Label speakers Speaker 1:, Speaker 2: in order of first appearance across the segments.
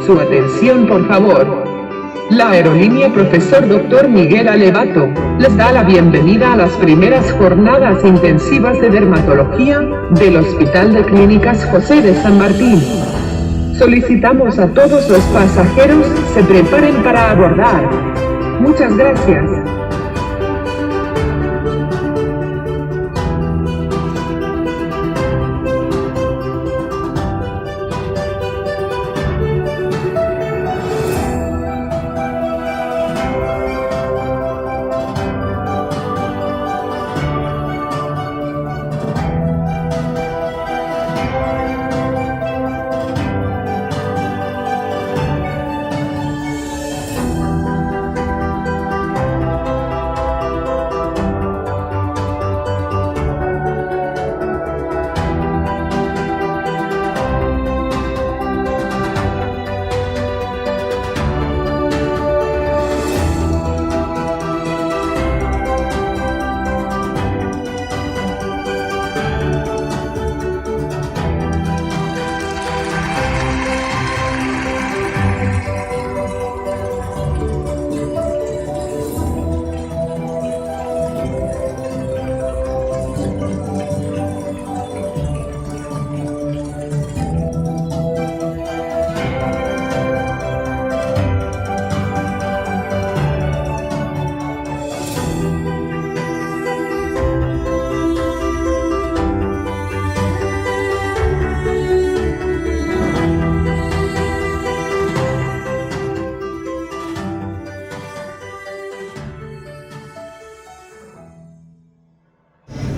Speaker 1: Su atención, por favor. La aerolínea Profesor Dr. Miguel Alevato les da la bienvenida a las primeras jornadas intensivas de dermatología del Hospital de Clínicas José de San Martín. Solicitamos a todos los pasajeros se preparen para abordar. Muchas gracias.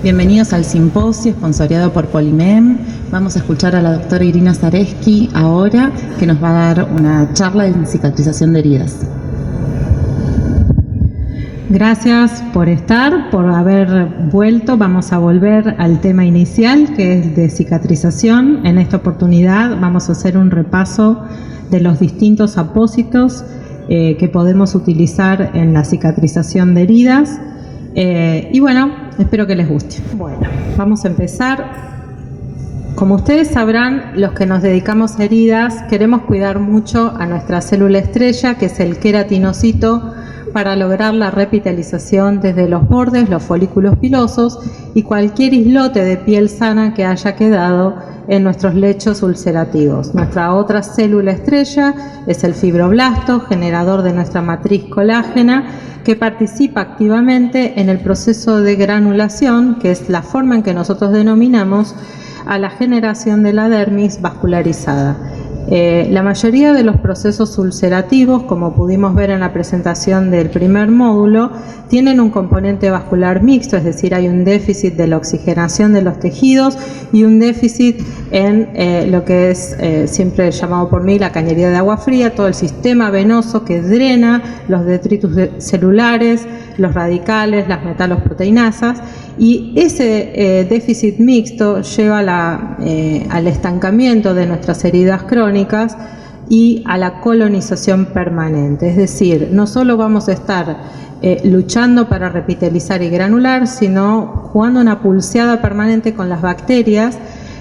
Speaker 2: Bienvenidos al simposio esponsoreado por Polimem. Vamos a escuchar a la doctora Irina Zareski ahora, que nos va a dar una charla en cicatrización de heridas.
Speaker 3: Gracias por estar, por haber vuelto. Vamos a volver al tema inicial, que es de cicatrización. En esta oportunidad vamos a hacer un repaso de los distintos apósitos que podemos utilizar en la cicatrización de heridas. Y bueno, espero que les guste. Bueno, vamos a empezar. Como ustedes sabrán, los que nos dedicamos a heridas queremos cuidar mucho a nuestra célula estrella, que es el queratinocito, para lograr la repitalización desde los bordes, los folículos pilosos y cualquier islote de piel sana que haya quedado en nuestros lechos ulcerativos. Nuestra otra célula estrella es el fibroblasto, generador de nuestra matriz colágena, que participa activamente en el proceso de granulación, que es la forma en que nosotros denominamos a la generación de la dermis vascularizada. La mayoría de los procesos ulcerativos, como pudimos ver en la presentación del primer módulo, tienen un componente vascular mixto, es decir, hay un déficit de la oxigenación de los tejidos y un déficit en lo que es siempre llamado por mí la cañería de agua fría, todo el sistema venoso que drena los detritus celulares, los radicales, las metalosproteinasas, y ese déficit mixto lleva al estancamiento de nuestras heridas crónicas y a la colonización permanente. Es decir, no solo vamos a estar luchando para repitalizar y granular, sino jugando una pulseada permanente con las bacterias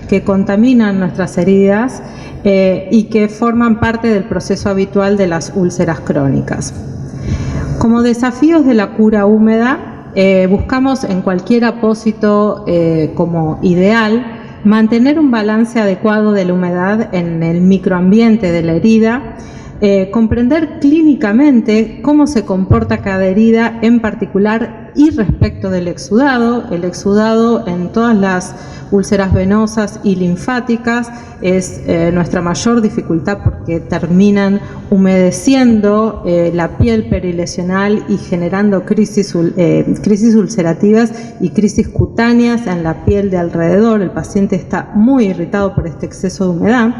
Speaker 3: que contaminan nuestras heridas y que forman parte del proceso habitual de las úlceras crónicas. Como desafíos de la cura húmeda, buscamos en cualquier apósito como ideal mantener un balance adecuado de la humedad en el microambiente de la herida, comprender clínicamente cómo se comporta cada herida en particular y respecto del exudado. El exudado en todas las úlceras venosas y linfáticas es nuestra mayor dificultad porque terminan humedeciendo la piel perilesional y generando crisis ulcerativas y crisis cutáneas en la piel de alrededor. El paciente está muy irritado por este exceso de humedad.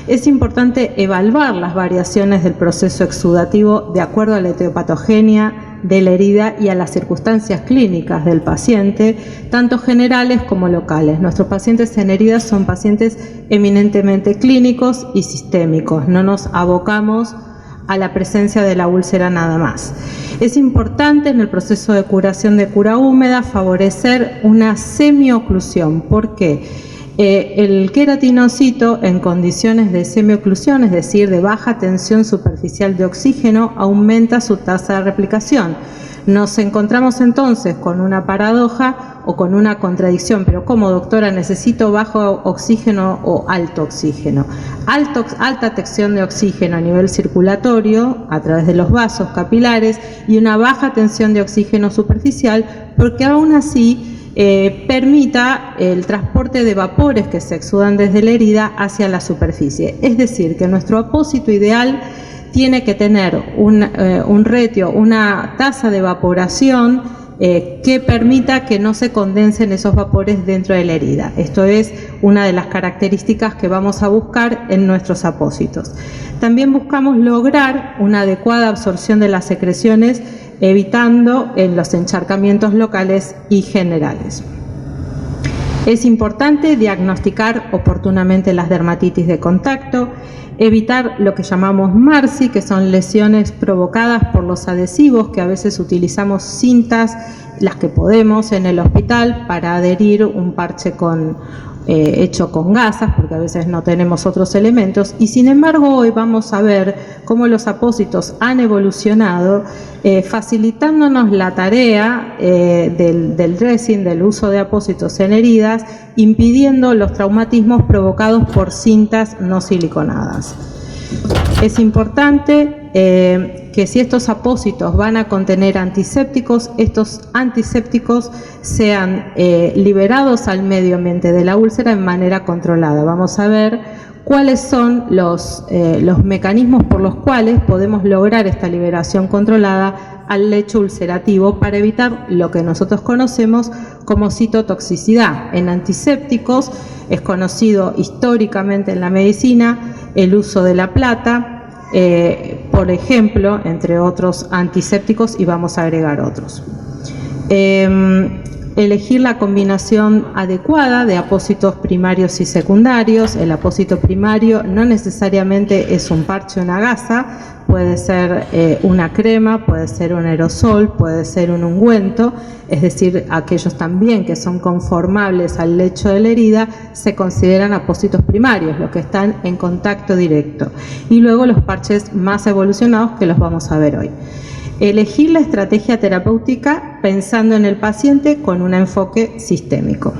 Speaker 3: Es importante evaluar las variaciones del proceso exudativo de acuerdo a la etiopatogenia de la herida y a las circunstancias clínicas del paciente, tanto generales como locales. Nuestros pacientes en heridas son pacientes eminentemente clínicos y sistémicos. No nos abocamos a la presencia de la úlcera nada más. Es importante en el proceso de curación de cura húmeda favorecer una semioclusión. ¿Por qué? El queratinocito en condiciones de semioclusión, es decir, de baja tensión superficial de oxígeno, aumenta su tasa de replicación. Nos encontramos entonces con una paradoja o con una contradicción. Pero ¿cómo, doctora? ¿Necesito bajo oxígeno o alto oxígeno? Alta tensión de oxígeno a nivel circulatorio a través de los vasos capilares y una baja tensión de oxígeno superficial, porque aún así permita el transporte de vapores que se exudan desde la herida hacia la superficie. Es decir, que nuestro apósito ideal tiene que tener un ratio, una tasa de evaporación que permita que no se condensen esos vapores dentro de la herida. Esto es una de las características que vamos a buscar en nuestros apósitos. También buscamos lograr una adecuada absorción de las secreciones, evitando los encharcamientos locales y generales. Es importante diagnosticar oportunamente las dermatitis de contacto, evitar lo que llamamos MARSI, que son lesiones provocadas por los adhesivos, que a veces utilizamos cintas, las que podemos en el hospital, para adherir un parche hecho con gasas, porque a veces no tenemos otros elementos. Y sin embargo, hoy vamos a ver cómo los apósitos han evolucionado, facilitándonos la tarea del dressing, del uso de apósitos en heridas, impidiendo los traumatismos provocados por cintas no siliconadas. Es importante que si estos apósitos van a contener antisépticos, estos antisépticos sean liberados al medio ambiente de la úlcera en manera controlada. Vamos a ver cuáles son los mecanismos por los cuales podemos lograr esta liberación controlada al lecho ulcerativo para evitar lo que nosotros conocemos como citotoxicidad. En antisépticos es conocido históricamente en la medicina el uso de la plata, por ejemplo, entre otros antisépticos, y vamos a agregar otros. Elegir la combinación adecuada de apósitos primarios y secundarios. El apósito primario no necesariamente es un parche o una gasa, puede ser una crema, puede ser un aerosol, puede ser un ungüento, es decir, aquellos también que son conformables al lecho de la herida se consideran apósitos primarios, los que están en contacto directo. Y luego los parches más evolucionados, que los vamos a ver hoy. Elegir la estrategia terapéutica pensando en el paciente con un enfoque sistémico.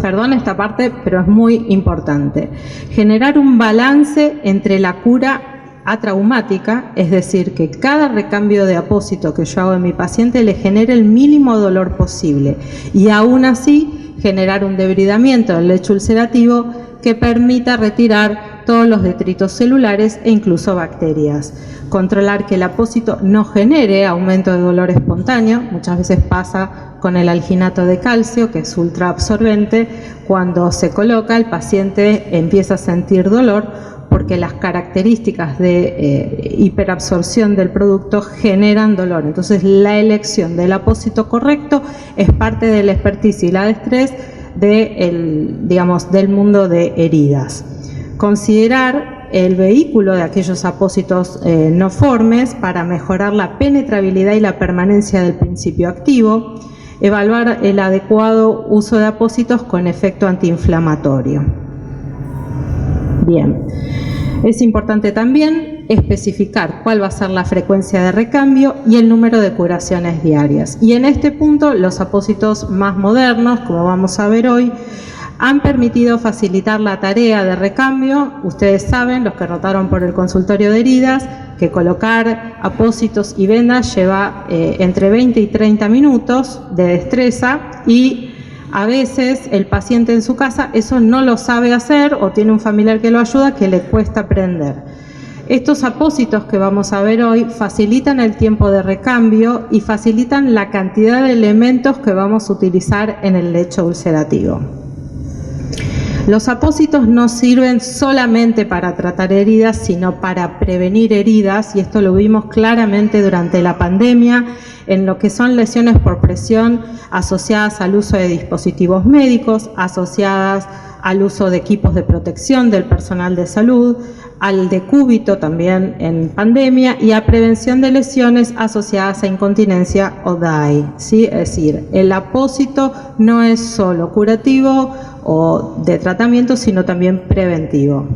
Speaker 3: Perdón esta parte, pero es muy importante. Generar un balance entre la cura atraumática, es decir, que cada recambio de apósito que yo hago en mi paciente le genere el mínimo dolor posible y aún así generar un debridamiento del lecho ulcerativo que permita retirar todos los detritos celulares e incluso bacterias. Controlar que el apósito no genere aumento de dolor espontáneo. Muchas veces pasa con el alginato de calcio, que es ultra absorbente. Cuando se coloca, el paciente empieza a sentir dolor porque las características de hiperabsorción del producto generan dolor. Entonces, la elección del apósito correcto es parte del expertise y la destreza del mundo de heridas. Considerar el vehículo de aquellos apósitos no formes para mejorar la penetrabilidad y la permanencia del principio activo. Evaluar el adecuado uso de apósitos con efecto antiinflamatorio. Bien, es importante también especificar cuál va a ser la frecuencia de recambio y el número de curaciones diarias. Y en este punto, los apósitos más modernos, como vamos a ver hoy, han permitido facilitar la tarea de recambio. Ustedes saben, los que rotaron por el consultorio de heridas, que colocar apósitos y vendas lleva entre 20 y 30 minutos de destreza, y a veces el paciente en su casa eso no lo sabe hacer o tiene un familiar que lo ayuda que le cuesta aprender. Estos apósitos que vamos a ver hoy facilitan el tiempo de recambio y facilitan la cantidad de elementos que vamos a utilizar en el lecho ulcerativo. Los apósitos no sirven solamente para tratar heridas, sino para prevenir heridas, y esto lo vimos claramente durante la pandemia en lo que son lesiones por presión asociadas al uso de dispositivos médicos, asociadas al uso de equipos de protección del personal de salud, al decúbito también en pandemia, y a prevención de lesiones asociadas a incontinencia o DAI, ¿sí? Es decir, el apósito no es solo curativo o de tratamiento, sino también preventivo.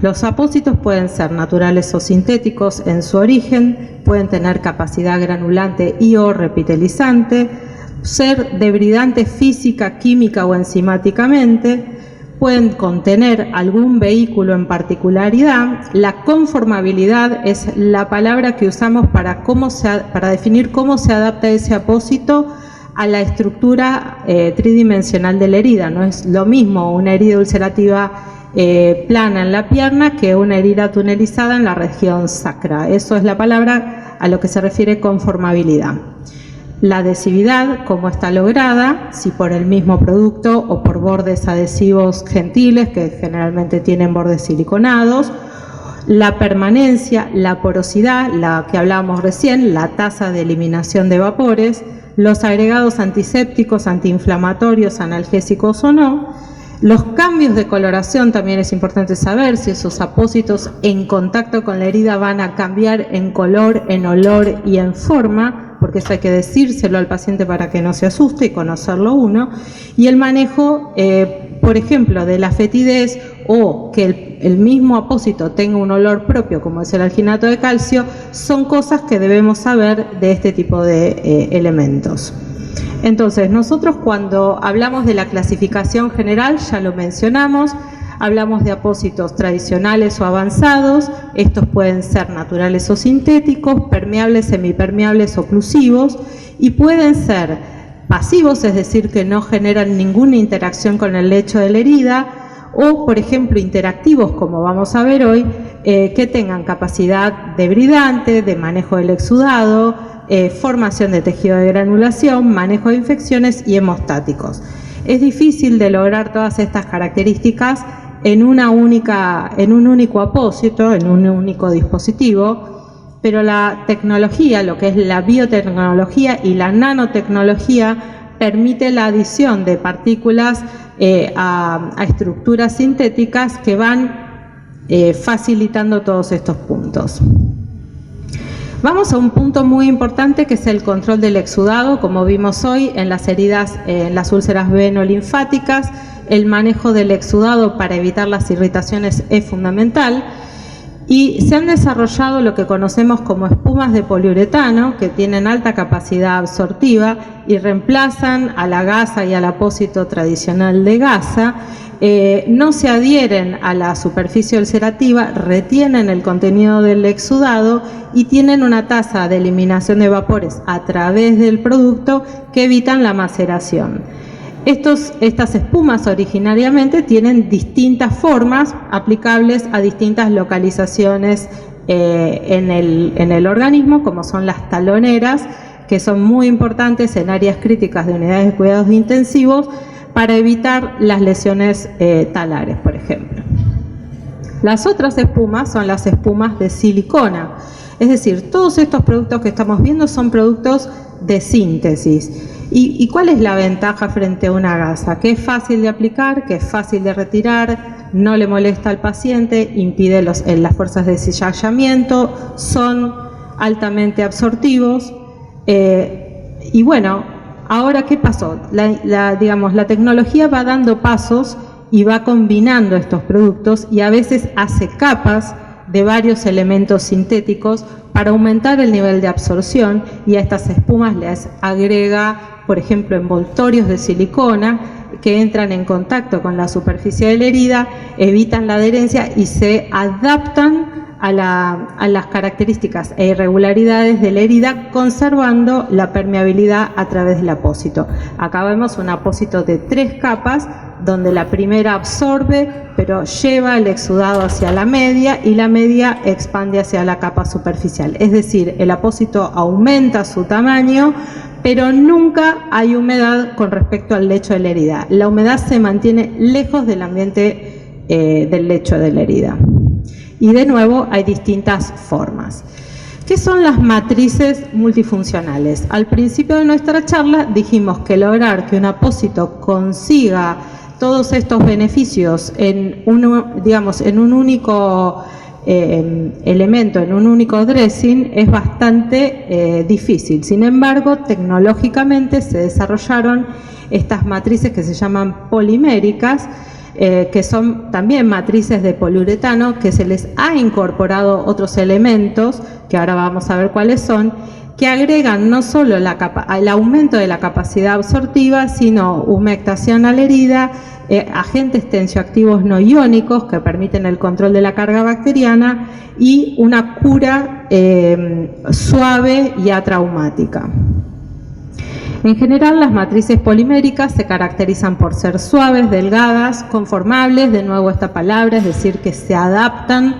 Speaker 3: Los apósitos pueden ser naturales o sintéticos en su origen, pueden tener capacidad granulante y o repitelizante, ser debridantes física, química o enzimáticamente, pueden contener algún vehículo en particularidad. La conformabilidad es la palabra que usamos para definir cómo se adapta ese apósito a la estructura tridimensional de la herida. No es lo mismo una herida ulcerativa plana en la pierna que una herida tunelizada en la región sacra. Eso es la palabra a lo que se refiere conformabilidad. La adhesividad, cómo está lograda, si por el mismo producto o por bordes adhesivos gentiles, que generalmente tienen bordes siliconados. La permanencia, la porosidad, la que hablábamos recién, la tasa de eliminación de vapores, los agregados antisépticos, antiinflamatorios, analgésicos o no. Los cambios de coloración también es importante saber si esos apósitos en contacto con la herida van a cambiar en color, en olor y en forma, porque eso hay que decírselo al paciente para que no se asuste y conocerlo uno. Y el manejo, por ejemplo, de la fetidez o que el mismo apósito tenga un olor propio, como es el alginato de calcio, son cosas que debemos saber de este tipo de elementos. Entonces, nosotros cuando hablamos de la clasificación general, ya lo mencionamos, hablamos de apósitos tradicionales o avanzados. Estos pueden ser naturales o sintéticos, permeables, semipermeables o oclusivos, y pueden ser pasivos, es decir, que no generan ninguna interacción con el lecho de la herida, o, por ejemplo, interactivos, como vamos a ver hoy, que tengan capacidad debridante, de manejo del exudado, formación de tejido de granulación, manejo de infecciones y hemostáticos. Es difícil de lograr todas estas características en un único apósito, en un único dispositivo, pero la tecnología, lo que es la biotecnología y la nanotecnología, permite la adición de partículas a estructuras sintéticas que van facilitando todos estos puntos. Vamos a un punto muy importante, que es el control del exudado. Como vimos hoy en las heridas, en las úlceras venolinfáticas, el manejo del exudado para evitar las irritaciones es fundamental. Y se han desarrollado lo que conocemos como espumas de poliuretano, que tienen alta capacidad absortiva y reemplazan a la gasa y al apósito tradicional de gasa. No se adhieren a la superficie ulcerativa, retienen el contenido del exudado y tienen una tasa de eliminación de vapores a través del producto que evitan la maceración. Estas espumas originariamente tienen distintas formas aplicables a distintas localizaciones en el organismo, como son las taloneras, que son muy importantes en áreas críticas de unidades de cuidados intensivos para evitar las lesiones talares, por ejemplo. Las otras espumas son las espumas de silicona, es decir, todos estos productos que estamos viendo son productos de síntesis. ¿Y cuál es la ventaja frente a una gasa? Que es fácil de aplicar, que es fácil de retirar, no le molesta al paciente, impide las fuerzas de cizallamiento, son altamente absortivos. Y bueno, ahora, ¿qué pasó? La tecnología va dando pasos y va combinando estos productos y a veces hace capas de varios elementos sintéticos para aumentar el nivel de absorción, y a estas espumas les agrega, por ejemplo, envoltorios de silicona que entran en contacto con la superficie de la herida, evitan la adherencia y se adaptan a las características e irregularidades de la herida, conservando la permeabilidad a través del apósito. Acá vemos un apósito de 3 capas, donde la primera absorbe, pero lleva el exudado hacia la media y la media expande hacia la capa superficial. Es decir, el apósito aumenta su tamaño, pero nunca hay humedad con respecto al lecho de la herida. La humedad se mantiene lejos del ambiente del lecho de la herida. Y de nuevo hay distintas formas. ¿Qué son las matrices multifuncionales? Al principio de nuestra charla dijimos que lograr que un apósito consiga todos estos beneficios en un único elemento en un único dressing es bastante difícil. Sin embargo, tecnológicamente se desarrollaron estas matrices que se llaman poliméricas, que son también matrices de poliuretano, que se les ha incorporado otros elementos, que ahora vamos a ver cuáles son, que agregan no solo el aumento de la capacidad absortiva, sino humectación a la herida, agentes tensioactivos no iónicos que permiten el control de la carga bacteriana y una cura suave y atraumática. En general, las matrices poliméricas se caracterizan por ser suaves, delgadas, conformables, de nuevo esta palabra, es decir, que se adaptan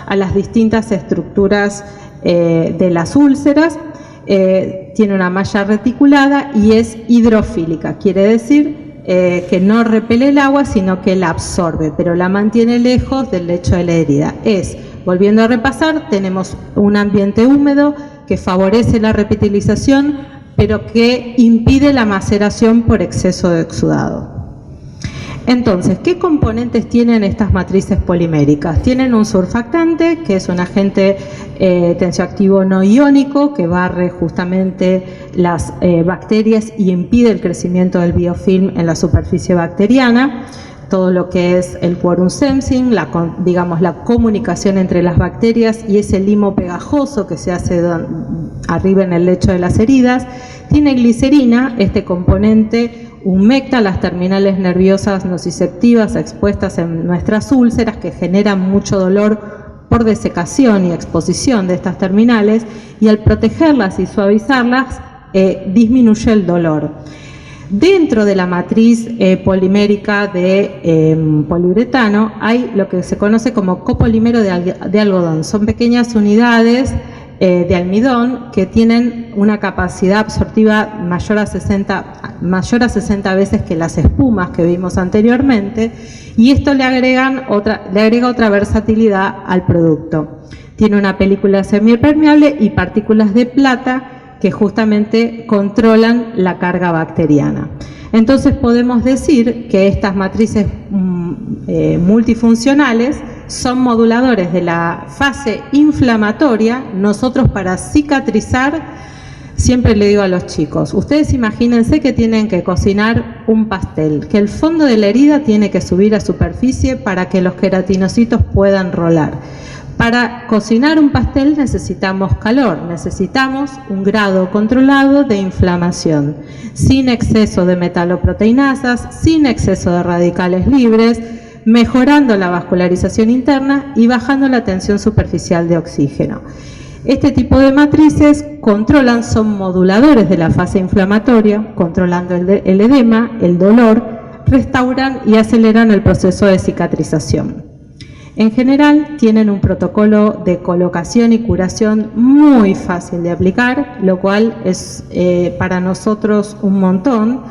Speaker 3: a las distintas estructuras de las úlceras, tiene una malla reticulada y es hidrofílica, quiere decir que no repele el agua, sino que la absorbe, pero la mantiene lejos del lecho de la herida. Volviendo a repasar, tenemos un ambiente húmedo que favorece la repitilización, pero que impide la maceración por exceso de exudado. Entonces, ¿qué componentes tienen estas matrices poliméricas? Tienen un surfactante, que es un agente tensioactivo no iónico, que barre justamente las bacterias y impide el crecimiento del biofilm en la superficie bacteriana. Todo lo que es el quorum sensing, la comunicación entre las bacterias y ese limo pegajoso que se hace arriba en el lecho de las heridas. Tiene glicerina, este componente humecta las terminales nerviosas nociceptivas expuestas en nuestras úlceras, que generan mucho dolor por desecación y exposición de estas terminales, y al protegerlas y suavizarlas disminuye el dolor. Dentro de la matriz polimérica de poliuretano hay lo que se conoce como copolímero de algodón. Son pequeñas unidades de almidón que tienen una capacidad absortiva mayor a 60 veces que las espumas que vimos anteriormente, y esto le agrega otra versatilidad al producto. Tiene una película semipermeable y partículas de plata que justamente controlan la carga bacteriana. Entonces podemos decir que estas matrices multifuncionales son moduladores de la fase inflamatoria. Nosotros, para cicatrizar, siempre le digo a los chicos, ustedes imagínense que tienen que cocinar un pastel, que el fondo de la herida tiene que subir a superficie para que los queratinocitos puedan rolar. Para cocinar un pastel necesitamos calor, necesitamos un grado controlado de inflamación, sin exceso de metaloproteinasas, sin exceso de radicales libres, mejorando la vascularización interna y bajando la tensión superficial de oxígeno. Este tipo de matrices son moduladores de la fase inflamatoria, controlando el edema, el dolor, restauran y aceleran el proceso de cicatrización. En general, tienen un protocolo de colocación y curación muy fácil de aplicar, lo cual es para nosotros un montón.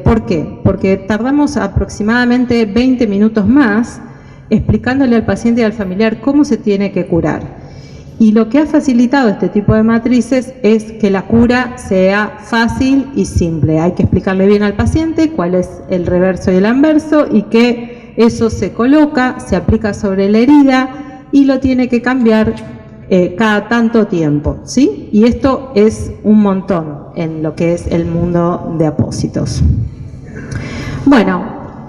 Speaker 3: ¿Por qué? Porque tardamos aproximadamente 20 minutos más explicándole al paciente y al familiar cómo se tiene que curar. Y lo que ha facilitado este tipo de matrices es que la cura sea fácil y simple. Hay que explicarle bien al paciente cuál es el reverso y el anverso, y que eso se coloca, se aplica sobre la herida y lo tiene que cambiar cada tanto tiempo, ¿sí? Y esto es un montón en lo que es el mundo de apósitos. Bueno,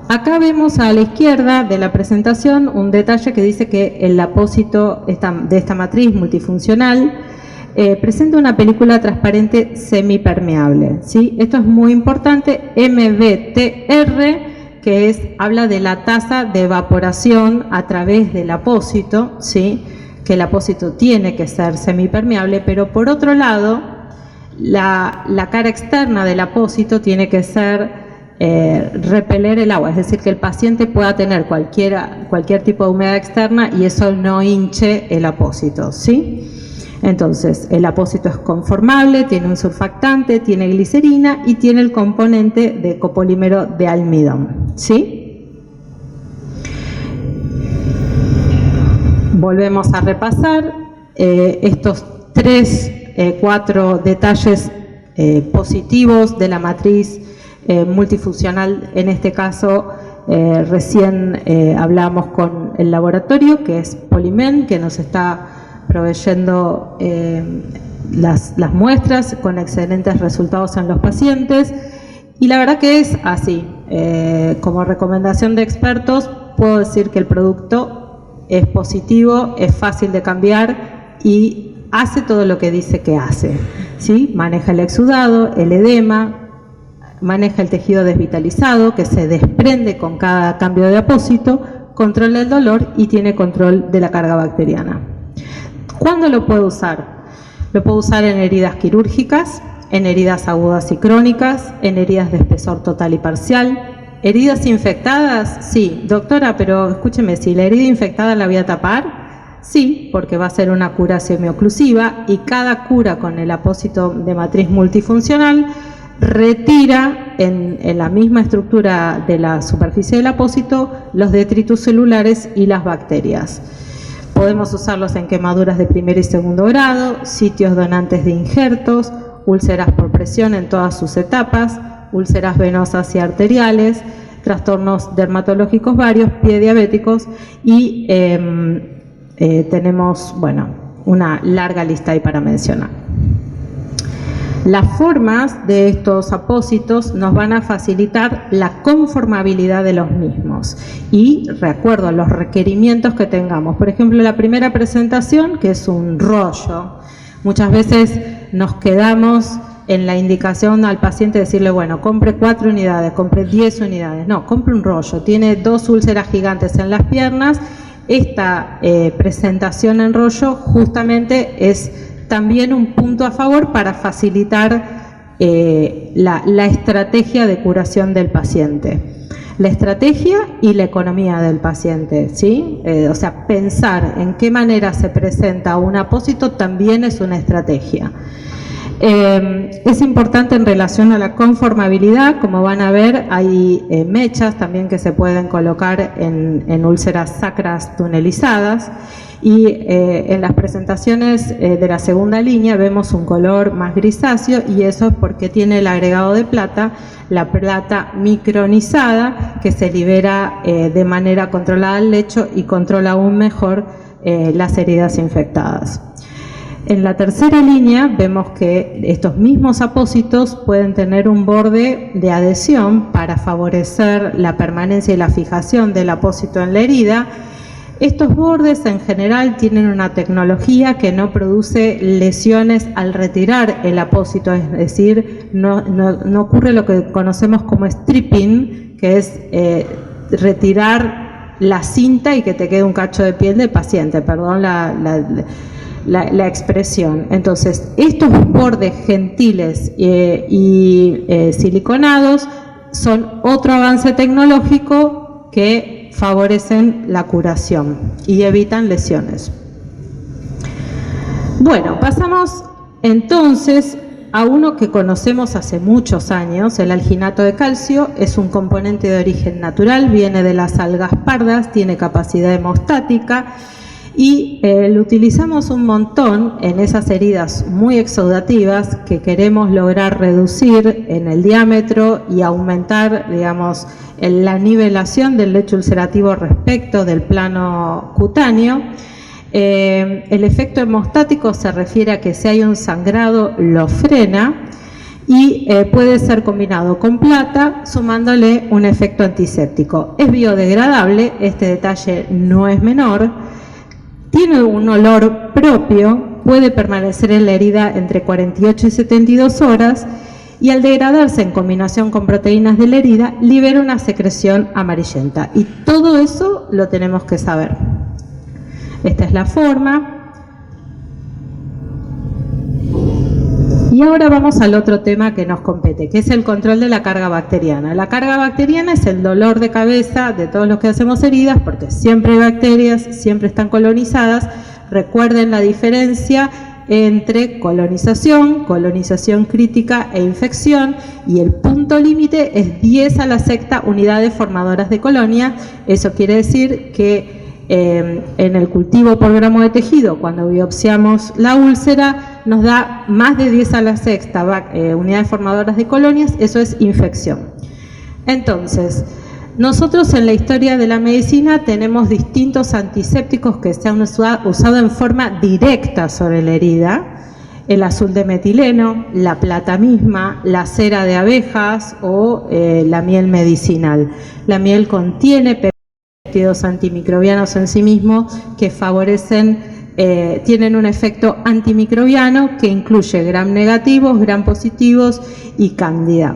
Speaker 3: acá vemos a la izquierda de la presentación un detalle que dice que el apósito de esta matriz multifuncional presenta una película transparente semipermeable, ¿sí? Esto es muy importante, MBTR, que habla de la tasa de evaporación a través del apósito, ¿sí? Que el apósito tiene que ser semipermeable, pero por otro lado, la cara externa del apósito tiene que ser repeler el agua, es decir, que el paciente pueda tener cualquier tipo de humedad externa y eso no hinche el apósito, ¿sí? Entonces, el apósito es conformable, tiene un surfactante, tiene glicerina y tiene el componente de copolímero de almidón, ¿sí? Volvemos a repasar estos 4 detalles positivos de la matriz multifuncional, en este caso recién hablamos con el laboratorio, que es Polimen, que nos está proveyendo las muestras con excelentes resultados en los pacientes. Y la verdad que es así. Como recomendación de expertos, puedo decir que el producto es positivo, es fácil de cambiar y hace todo lo que dice que hace, ¿sí? Maneja el exudado, el edema, maneja el tejido desvitalizado que se desprende con cada cambio de apósito, controla el dolor y tiene control de la carga bacteriana. ¿Cuándo lo puedo usar? Lo puedo usar en heridas quirúrgicas, en heridas agudas y crónicas, en heridas de espesor total y parcial. ¿Heridas infectadas? Sí. Doctora, pero escúcheme, si la herida infectada la voy a tapar, sí, porque va a ser una cura semioclusiva y cada cura con el apósito de matriz multifuncional retira en la misma estructura de la superficie del apósito los detritus celulares y las bacterias. Podemos usarlos en quemaduras de primer y segundo grado, sitios donantes de injertos, úlceras por presión en todas sus etapas, úlceras venosas y arteriales, trastornos dermatológicos varios, pie diabéticos y tenemos, bueno, una larga lista ahí para mencionar. Las formas de estos apósitos nos van a facilitar la conformabilidad de los mismos y recuerdo los requerimientos que tengamos. Por ejemplo, la primera presentación, que es un rollo. Muchas veces nos quedamos en la indicación al paciente de decirle, bueno, compre 4 unidades, compre 10 unidades. No, compre un rollo. Tiene 2 úlceras gigantes en las piernas. Esta presentación en rollo justamente es también un punto a favor para facilitar la estrategia de curación del paciente. La estrategia y la economía del paciente, ¿sí? O sea, pensar en qué manera se presenta un apósito también es una estrategia. Es importante en relación a la conformabilidad, como van a ver, hay mechas también que se pueden colocar en úlceras sacras tunelizadas. Y en las presentaciones de la segunda línea vemos un color más grisáceo y eso es porque tiene el agregado de plata, la plata micronizada que se libera de manera controlada al lecho y controla aún mejor las heridas infectadas. En la tercera línea vemos que estos mismos apósitos pueden tener un borde de adhesión para favorecer la permanencia y la fijación del apósito en la herida. Estos bordes en general tienen una tecnología que no produce lesiones al retirar el apósito, es decir, no ocurre lo que conocemos como stripping, que es retirar la cinta y que te quede un cacho de piel del paciente, perdón la expresión. Entonces, estos bordes gentiles y siliconados son otro avance tecnológico que favorecen la curación y evitan lesiones. Bueno, pasamos entonces a uno que conocemos hace muchos años, el alginato de calcio. Es un componente de origen natural, viene de las algas pardas, tiene capacidad hemostática y lo utilizamos un montón en esas heridas muy exudativas que queremos lograr reducir en el diámetro y aumentar, digamos, la nivelación del lecho ulcerativo respecto del plano cutáneo. El efecto hemostático se refiere a que si hay un sangrado lo frena y puede ser combinado con plata sumándole un efecto antiséptico. Es biodegradable, este detalle no es menor, tiene un olor propio, puede permanecer en la herida entre 48 y 72 horas y al degradarse en combinación con proteínas de la herida libera una secreción amarillenta y todo eso lo tenemos que saber. Esta es la forma. Y ahora vamos al otro tema que nos compete, que es el control de la carga bacteriana. La carga bacteriana es el dolor de cabeza de todos los que hacemos heridas, porque siempre hay bacterias, siempre están colonizadas. Recuerden la diferencia entre colonización crítica e infección, y el punto límite es 10 a la sexta unidades formadoras de colonia. Eso quiere decir que en el cultivo por gramo de tejido, cuando biopsiamos la úlcera, nos da más de 10 a la sexta unidades formadoras de colonias, eso es infección. Entonces, Nosotros en la historia de la medicina tenemos distintos antisépticos que se han usado en forma directa sobre la herida. El azul de metileno, la plata misma, la cera de abejas o la miel medicinal. La miel contiene péptidos antimicrobianos en sí mismos que favorecen, tienen un efecto antimicrobiano que incluye gram negativos, gram positivos y cándida.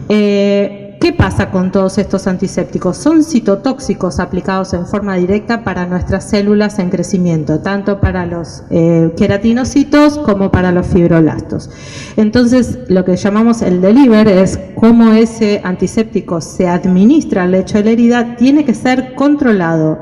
Speaker 3: ¿Qué pasa con todos estos antisépticos? Son citotóxicos aplicados en forma directa para nuestras células en crecimiento, tanto para los queratinocitos como para los fibroblastos. Entonces, lo que llamamos el deliver es cómo ese antiséptico se administra al lecho de la herida, tiene que ser controlado.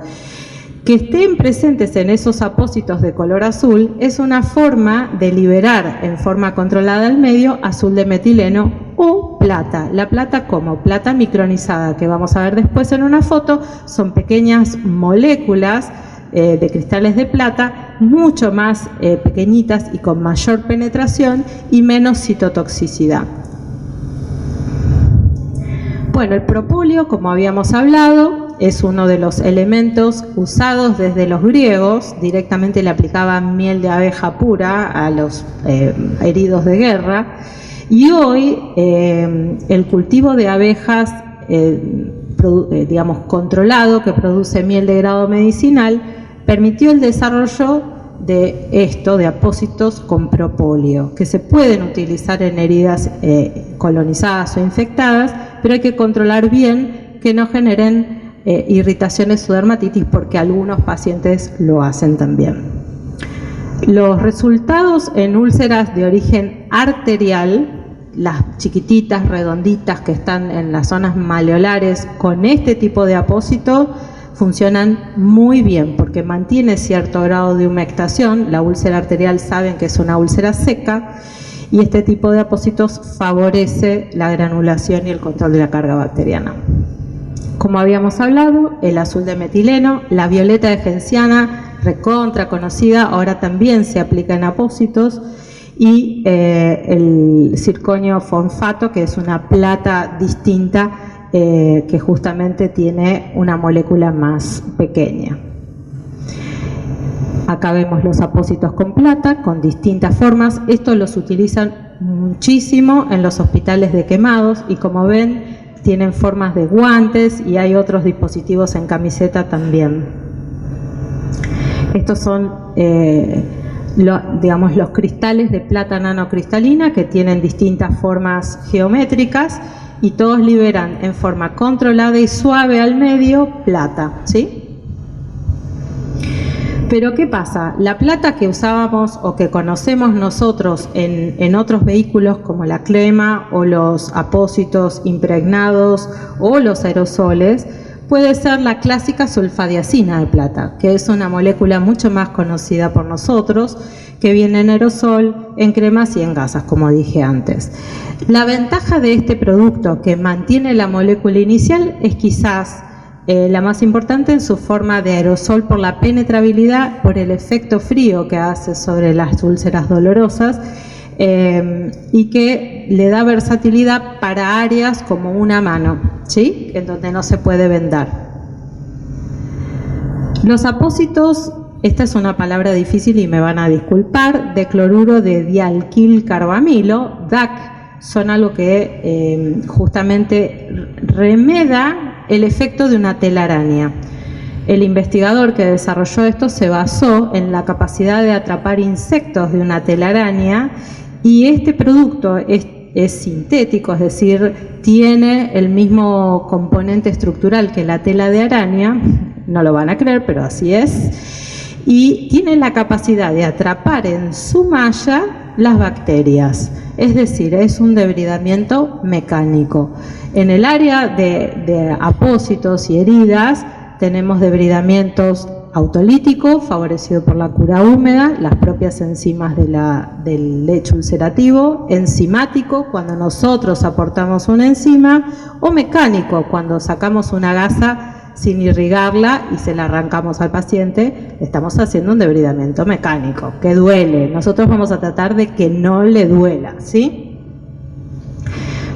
Speaker 3: Que estén presentes en esos apósitos de color azul es una forma de liberar en forma controlada al medio azul de metileno o plata. La plata como plata micronizada, que vamos a ver después en una foto, son pequeñas moléculas de cristales de plata mucho más pequeñitas y con mayor penetración y menos citotoxicidad. Bueno, el propóleo, como habíamos hablado, es uno de los elementos usados desde los griegos. Directamente le aplicaban miel de abeja pura a los heridos de guerra. Y hoy el cultivo de abejas, digamos, controlado, que produce miel de grado medicinal, permitió el desarrollo de esto, de apósitos con propóleo, que se pueden utilizar en heridas colonizadas o infectadas, pero hay que controlar bien que no generen irritaciones o dermatitis, porque algunos pacientes lo hacen también. Los resultados en úlceras de origen arterial, las chiquititas, redonditas que están en las zonas maleolares con este tipo de apósito, funcionan muy bien porque mantiene cierto grado de humectación. La úlcera arterial saben que es una úlcera seca y este tipo de apósitos favorece la granulación y el control de la carga bacteriana. Como habíamos hablado, el azul de metileno, la violeta de genciana, recontra conocida, ahora también se aplica en apósitos, y el circonio fosfato, que es una plata distinta que justamente tiene una molécula más pequeña. Acá vemos los apósitos con plata, con distintas formas. Estos los utilizan muchísimo en los hospitales de quemados y, como ven, tienen formas de guantes y hay otros dispositivos en camiseta también. Estos son digamos, los cristales de plata nanocristalina que tienen distintas formas geométricas y todos liberan en forma controlada y suave al medio plata, ¿sí? Pero ¿qué pasa? La plata que usábamos o que conocemos nosotros en otros vehículos como la crema o los apósitos impregnados o los aerosoles, puede ser la clásica sulfadiazina de plata, que es una molécula mucho más conocida por nosotros, que viene en aerosol, en cremas y en gasas, como dije antes. La ventaja de este producto, que mantiene la molécula inicial, es quizás la más importante en su forma de aerosol por la penetrabilidad, por el efecto frío que hace sobre las úlceras dolorosas, y que le da versatilidad para áreas como una mano, ¿sí? En donde no se puede vendar. Los apósitos, esta es una palabra difícil y me van a disculpar, de cloruro de dialquilcarbamilo, DAC, son algo que justamente remeda el efecto de una telaraña. El investigador que desarrolló esto se basó en la capacidad de atrapar insectos de una telaraña, y este producto es sintético, es decir, tiene el mismo componente estructural que la tela de araña, no lo van a creer, pero así es, y tiene la capacidad de atrapar en su malla las bacterias, es decir, es un debridamiento mecánico. En el área de apósitos y heridas tenemos debridamientos autolítico, favorecido por la cura húmeda, las propias enzimas del lecho ulcerativo, enzimático, cuando nosotros aportamos una enzima, o mecánico, cuando sacamos una gasa sin irrigarla y se la arrancamos al paciente, estamos haciendo un debridamiento mecánico, que duele. Nosotros vamos a tratar de que no le duela, ¿sí?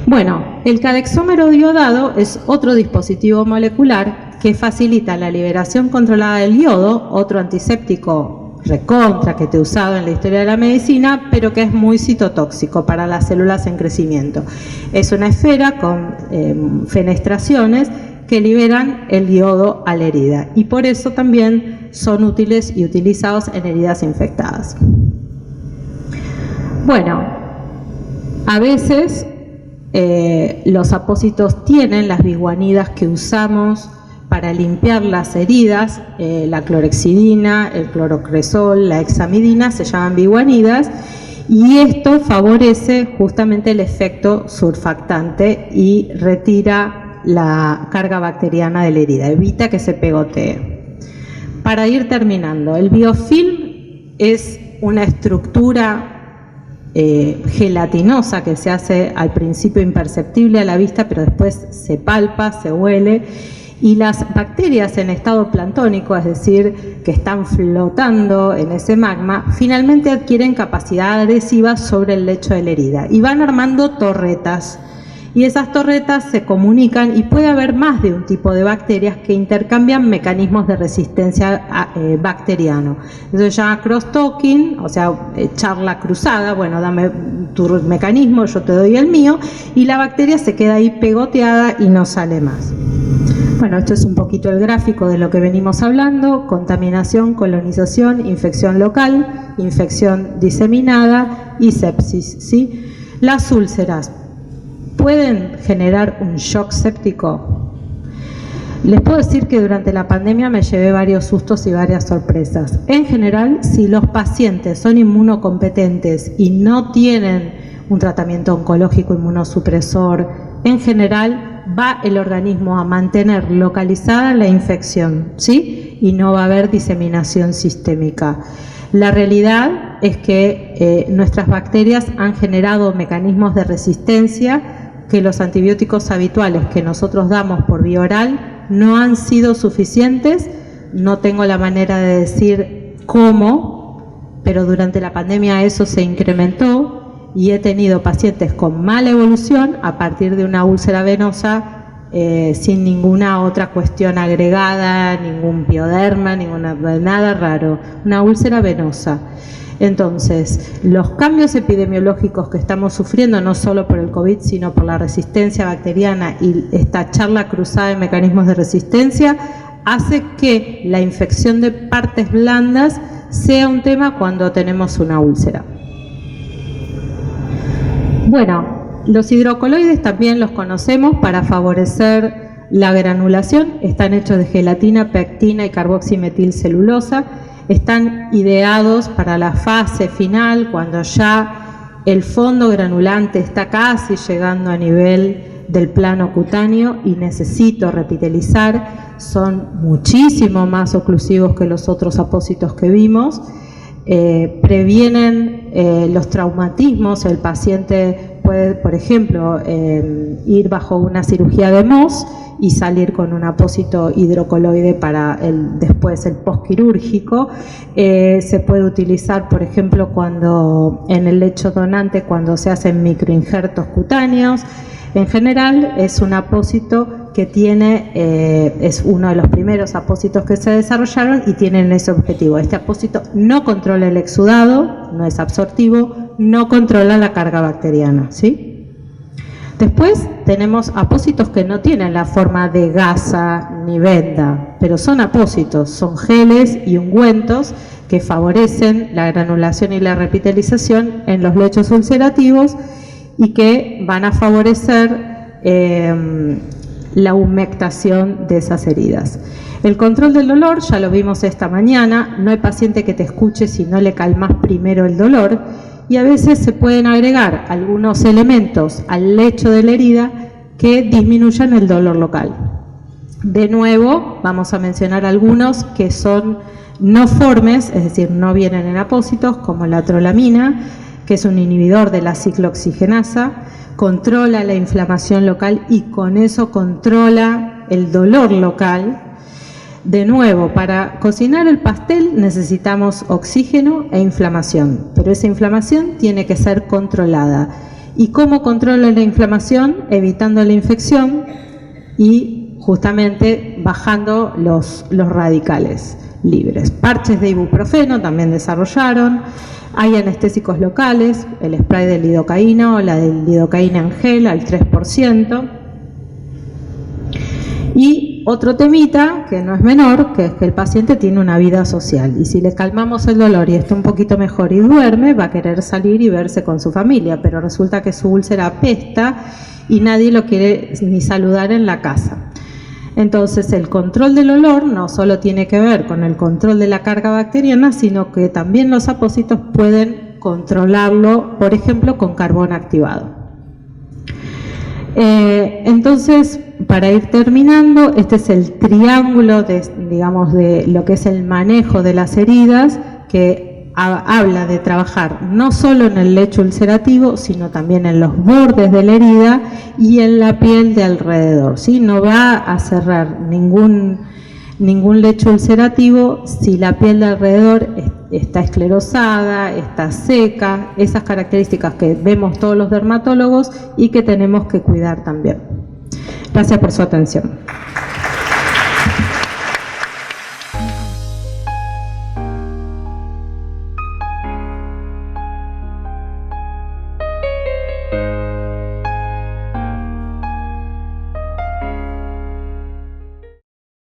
Speaker 3: Bueno, el cadexómero diodado es otro dispositivo molecular que facilita la liberación controlada del yodo, otro antiséptico recontra que te he usado en la historia de la medicina, pero que es muy citotóxico para las células en crecimiento. Es una esfera con fenestraciones que liberan el yodo a la herida y por eso también son útiles y utilizados en heridas infectadas. Bueno, a veces los apósitos tienen las biguanidas que usamos para limpiar las heridas, la clorhexidina, el clorocresol, la hexamidina, se llaman biguanidas, y esto favorece justamente el efecto surfactante y retira la carga bacteriana de la herida, evita que se pegotee. Para ir terminando, el biofilm es una estructura gelatinosa que se hace al principio imperceptible a la vista, pero después se palpa, se huele, y las bacterias en estado planctónico, es decir, que están flotando en ese magma, finalmente adquieren capacidad adhesiva sobre el lecho de la herida y van armando torretas. Y esas torretas se comunican y puede haber más de un tipo de bacterias que intercambian mecanismos de resistencia bacteriano. Eso se llama cross-talking, o sea, charla cruzada. Bueno, dame tu mecanismo, yo te doy el mío, y la bacteria se queda ahí pegoteada y no sale más. Bueno, esto es un poquito el gráfico de lo que venimos hablando: contaminación, colonización, infección local, infección diseminada y sepsis, ¿sí? Las úlceras ¿pueden generar un shock séptico? Les puedo decir que durante la pandemia me llevé varios sustos y varias sorpresas. En general, si los pacientes son inmunocompetentes y no tienen un tratamiento oncológico inmunosupresor, en general va el organismo a mantener localizada la infección, ¿sí? Y no va a haber diseminación sistémica. La realidad es que nuestras bacterias han generado mecanismos de resistencia que los antibióticos habituales que nosotros damos por vía oral no han sido suficientes. No tengo la manera de decir cómo, pero durante la pandemia eso se incrementó y he tenido pacientes con mala evolución a partir de una úlcera venosa sin ninguna otra cuestión agregada, ningún pioderma, nada raro, una úlcera venosa. Entonces, los cambios epidemiológicos que estamos sufriendo, no solo por el COVID, sino por la resistencia bacteriana y esta charla cruzada de mecanismos de resistencia, hace que la infección de partes blandas sea un tema cuando tenemos una úlcera. Bueno, los hidrocoloides también los conocemos para favorecer la granulación. Están hechos de gelatina, pectina y carboximetilcelulosa. Están ideados para la fase final, cuando ya el fondo granulante está casi llegando a nivel del plano cutáneo y necesito repitelizar. Son muchísimo más oclusivos que los otros apósitos que vimos. Previenen los traumatismos. El paciente puede, por ejemplo, ir bajo una cirugía de Mohs y salir con un apósito hidrocoloide para después el postquirúrgico. Se puede utilizar, por ejemplo, cuando en el lecho donante, cuando se hacen microinjertos cutáneos. En general es un apósito que tiene, es uno de los primeros apósitos que se desarrollaron y tienen ese objetivo. Este apósito no controla el exudado, no es absortivo, no controla la carga bacteriana, ¿sí? Después tenemos apósitos que no tienen la forma de gasa ni venda, pero son apósitos, son geles y ungüentos que favorecen la granulación y la repitelización en los lechos ulcerativos y que van a favorecer la humectación de esas heridas. El control del dolor, ya lo vimos esta mañana, no hay paciente que te escuche si no le calmas primero el dolor, y a veces se pueden agregar algunos elementos al lecho de la herida que disminuyan el dolor local. De nuevo, vamos a mencionar algunos que son no formes, es decir, no vienen en apósitos, como la trolamina, que es un inhibidor de la ciclooxigenasa, controla la inflamación local y con eso controla el dolor local. De nuevo, para cocinar el pastel necesitamos oxígeno e inflamación, pero esa inflamación tiene que ser controlada. ¿Y cómo controla la inflamación? Evitando la infección y justamente bajando los radicales libres. Parches de ibuprofeno también desarrollaron. Hay anestésicos locales, el spray de lidocaína o la de lidocaína en gel al 3%. Y otro temita, que no es menor, que es que el paciente tiene una vida social. Y si le calmamos el dolor y está un poquito mejor y duerme, va a querer salir y verse con su familia. Pero resulta que su úlcera apesta y nadie lo quiere ni saludar en la casa. Entonces, el control del olor no solo tiene que ver con el control de la carga bacteriana, sino que también los apósitos pueden controlarlo, por ejemplo, con carbón activado. Entonces, para ir terminando, este es el triángulo de lo que es el manejo de las heridas, que habla de trabajar no solo en el lecho ulcerativo, sino también en los bordes de la herida y en la piel de alrededor, ¿sí? No va a cerrar ningún lecho ulcerativo si la piel de alrededor está esclerosada, está seca, esas características que vemos todos los dermatólogos y que tenemos que cuidar también. Gracias por su atención.